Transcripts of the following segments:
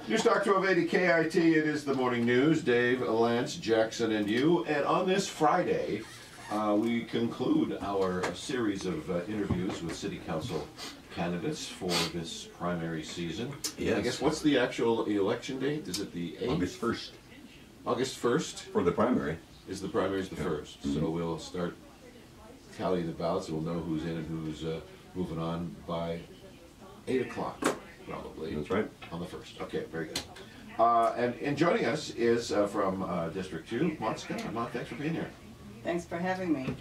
Newstalk 1280 KIT, it is the morning news. Dave, Lance, Jackson, and you. And on this Friday, we conclude our series of interviews with City Council candidates for this primary season. Yes. I guess, what's the actual election date? Is it the 8th? August 1st. August 1st? For the primary. Is the primary's the 1st. Mm-hmm. So we'll start tallying the ballots, and we'll know who's in and who's moving on by 8 o'clock. Probably. That's right. On the 1st. Okay, very good. And joining us is from District 2, Maude Scott. Maude, thanks for being here. Thanks for having me.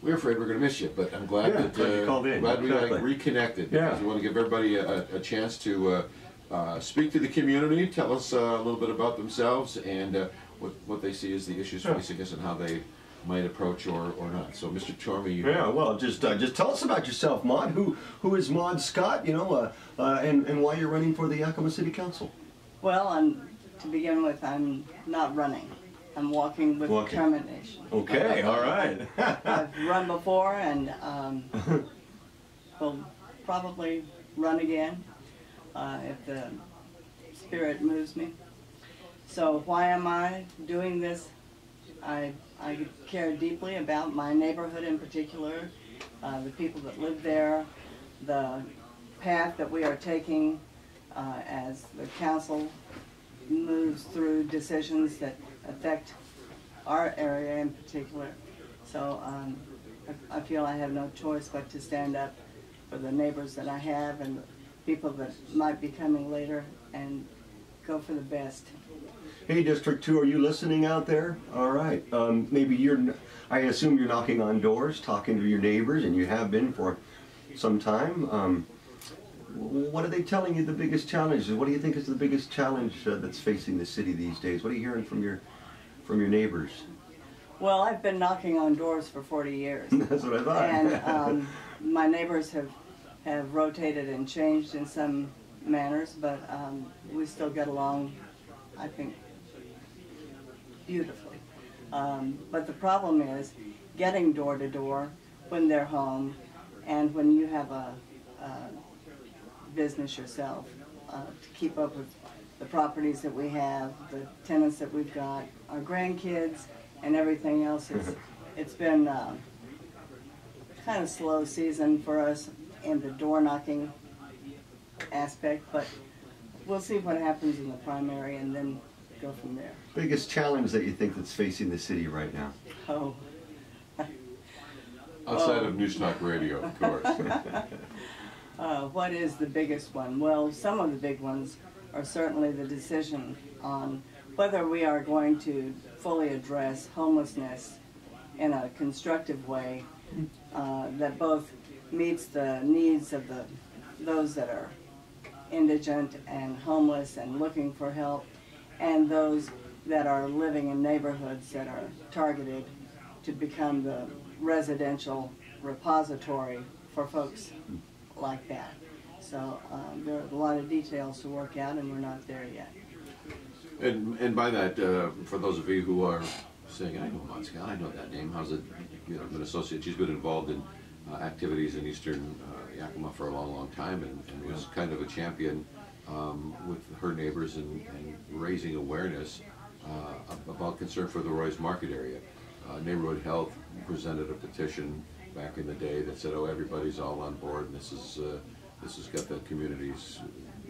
We were afraid we were going to miss you, but I'm glad that glad you called in. glad we Exactly. reconnected. Yeah. Because we want to give everybody a chance to speak to the community, tell us a little bit about themselves and what they see as the issues facing us and how they might approach or not. So, Mr. Tormey, you... Yeah, well, just tell us about yourself, Maude. Who is Maude Scott, you know, and why you're running for the Yakima City Council? Well, to begin with, I'm not running. I'm walking with determination. Okay, all right. I've run before and will probably run again if the spirit moves me. So why am I doing this? I care deeply about my neighborhood in particular, the people that live there, the path that we are taking as the council moves through decisions that affect our area in particular. So I feel I have no choice but to stand up for the neighbors that I have and the people that might be coming later and go for the best. Hey, District 2, are you listening out there? All right. Maybe I assume you're knocking on doors, talking to your neighbors, and you have been for some time. What are they telling you the biggest challenge is? What do you think is the biggest challenge that's facing the city these days? What are you hearing from your neighbors? Well, I've been knocking on doors for 40 years. That's what I thought. And my neighbors have rotated and changed in some manners, but we still get along, I think, beautifully. But the problem is getting door to door when they're home and when you have a business yourself to keep up with the properties that we have, the tenants that we've got, our grandkids, and everything else. It's been kind of slow season for us in the door knocking aspect, but we'll see what happens in the primary and then go from there. Biggest challenge that you think that's facing the city right now? Oh. Outside of Newstalk Radio, of course. What is the biggest one? Well, some of the big ones are certainly the decision on whether we are going to fully address homelessness in a constructive way that both meets the needs of those that are indigent and homeless and looking for help, and those that are living in neighborhoods that are targeted to become the residential repository for folks like that. So there are a lot of details to work out, and we're not there yet. And by that, for those of you who are saying, I know Maude Scott, I know that name, how's it, you know, been associated, she's been involved in activities in eastern Yakima for a long time and was kind of a champion with her neighbors and raising awareness about concern for the Roy's Market area. Neighborhood Health presented a petition back in the day that said, oh, everybody's all on board, and this has got the community's,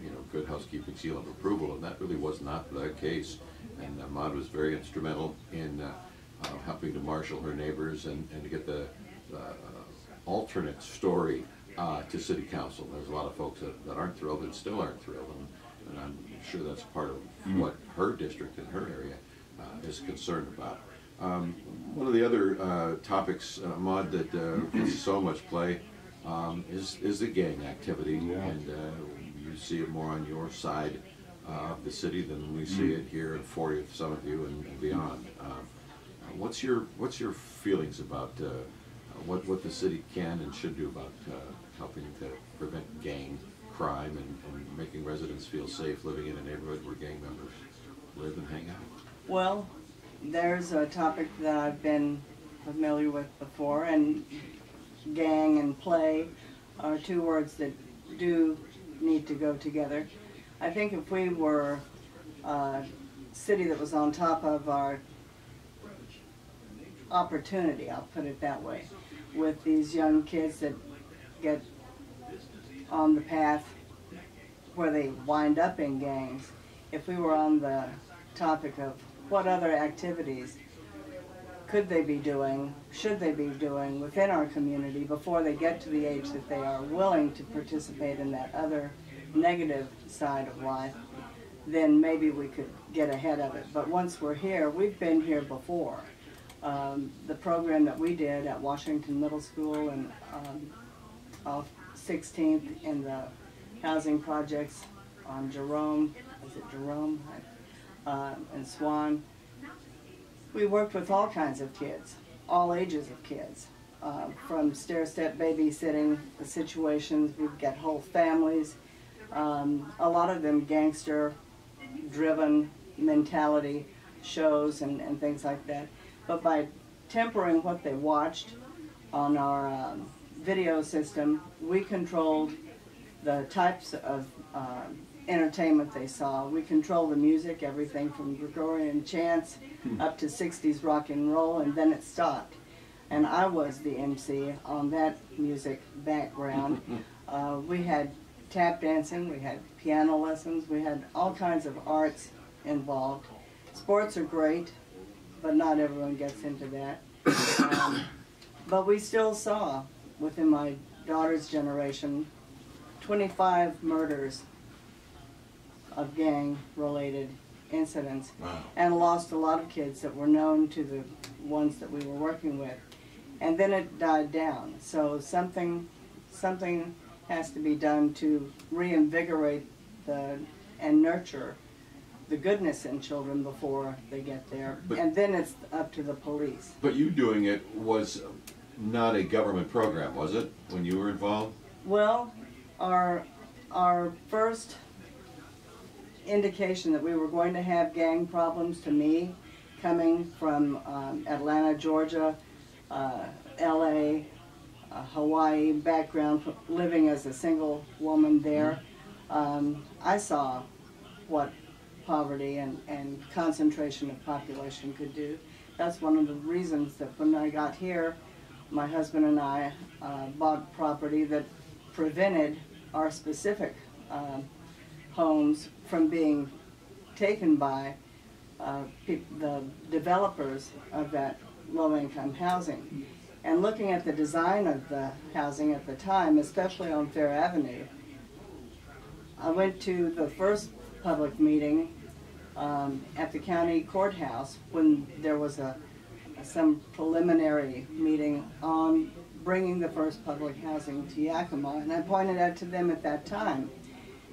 you know, good housekeeping seal of approval, and that really was not the case. And Maude was very instrumental in helping to marshal her neighbors and to get the alternate story to City Council. There's a lot of folks that aren't thrilled and still aren't thrilled, and I'm sure that's part of what her district and her area is concerned about. One of the other topics, Maude, that gets so much play is the gang activity, and you see it more on your side of the city than we see it here in 40th, Summitview, and beyond. What's your feelings about what the city can and should do about helping to prevent gang crime and making residents feel safe living in a neighborhood where gang members live and hang out? Well, there's a topic that I've been familiar with before, and gang and play are two words that do need to go together. I think if we were a city that was on top of our opportunity, I'll put it that way, with these young kids that get on the path where they wind up in gangs, if we were on the topic of what other activities could they be doing, should they be doing within our community before they get to the age that they are willing to participate in that other negative side of life, then maybe we could get ahead of it. But once we're here, we've been here before. The program that we did at Washington Middle School and off 16th in the housing projects on Jerome, is it Jerome? And Swan. We worked with all kinds of kids, all ages of kids, from stair-step babysitting situations. We've got whole families, a lot of them gangster-driven mentality shows and things like that. But by tempering what they watched on our video system, we controlled the types of entertainment they saw. We controlled the music, everything from Gregorian chants up to 60s rock and roll, and then it stopped. And I was the MC on that music background. We had tap dancing, we had piano lessons, we had all kinds of arts involved. Sports are great, but not everyone gets into that. But we still saw, within my daughter's generation, 25 murders of gang-related incidents. Wow. And lost a lot of kids that were known to the ones that we were working with. And then it died down. So something has to be done to reinvigorate and nurture the goodness in children before they get there. And then it's up to the police. But you doing it was not a government program, was it, when you were involved? Well, our first indication that we were going to have gang problems, to me, coming from Atlanta, Georgia, LA, Hawaii background, living as a single woman there, I saw what poverty and concentration of population could do. That's one of the reasons that when I got here, my husband and I bought property that prevented our specific homes from being taken by the developers of that low-income housing. And looking at the design of the housing at the time, especially on Fair Avenue, I went to the first public meeting at the county courthouse when there was some preliminary meeting on bringing the first public housing to Yakima. And I pointed out to them at that time,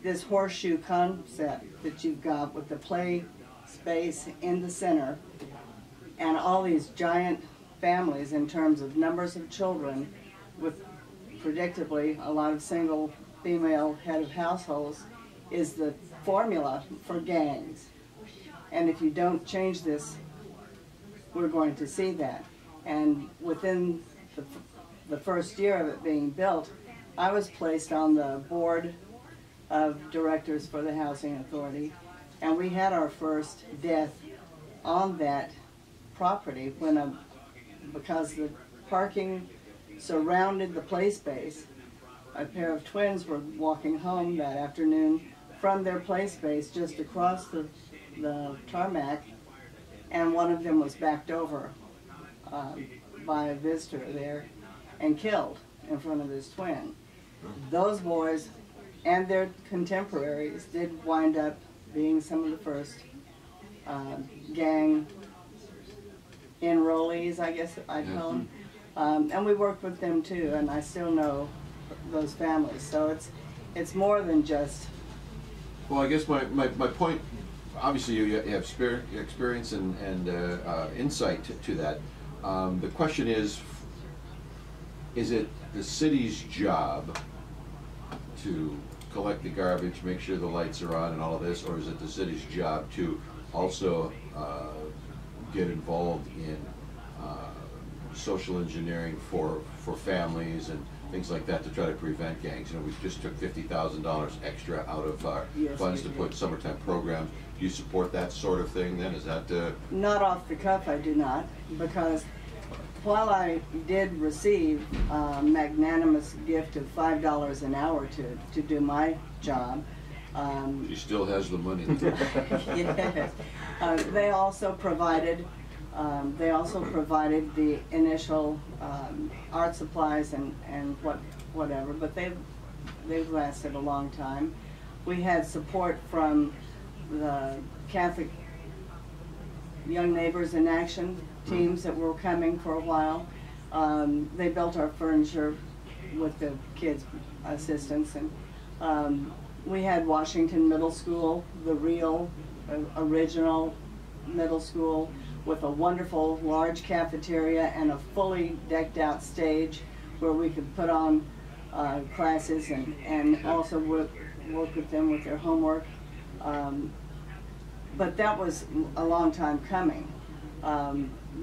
this horseshoe concept that you've got with the play space in the center and all these giant families in terms of numbers of children with predictably a lot of single female head of households is the formula for gangs. And if you don't change this, we're going to see that. And within the first year of it being built, I was placed on the board of directors for the Housing Authority, and we had our first death on that property when because the parking surrounded the play space. A pair of twins were walking home that afternoon from their play space just across the tarmac, and one of them was backed over by a visitor there and killed in front of his twin. Those boys and their contemporaries did wind up being some of the first gang enrollees, I guess I'd call them. And we worked with them too, and I still know those families. So it's more than just... Well, I guess my point, obviously you have experience and insight to that. The question is it the city's job to collect the garbage, make sure the lights are on and all of this, or is it the city's job to also get involved in social engineering for families and things like that to try to prevent gangs. You know, we just took $50,000 extra out of our Yes, funds we to did. put summertime programs. Do you support that sort of thing then? Is that, Not off the cuff, I do not, because while I did receive a magnanimous gift of $5 an hour to do my job, she still has the money? yes, they also provided the initial art supplies and whatever, but they've lasted a long time. We had support from the Catholic Young Neighbors in Action teams that were coming for a while. They built our furniture with the kids' assistance, and we had Washington Middle School, the real original middle school, with a wonderful large cafeteria and a fully decked out stage where we could put on classes and also work with them with their homework. But that was a long time coming.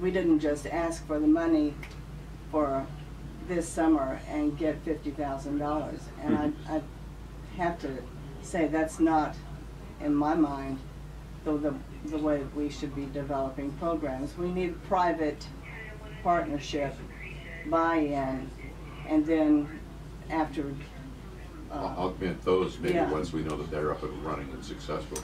We didn't just ask for the money for this summer and get $50,000. And I have to say that's not, in my mind, the way we should be developing programs. We need private partnership, buy-in, and then after Augment those maybe Yeah. once we know that they're up and running and successful.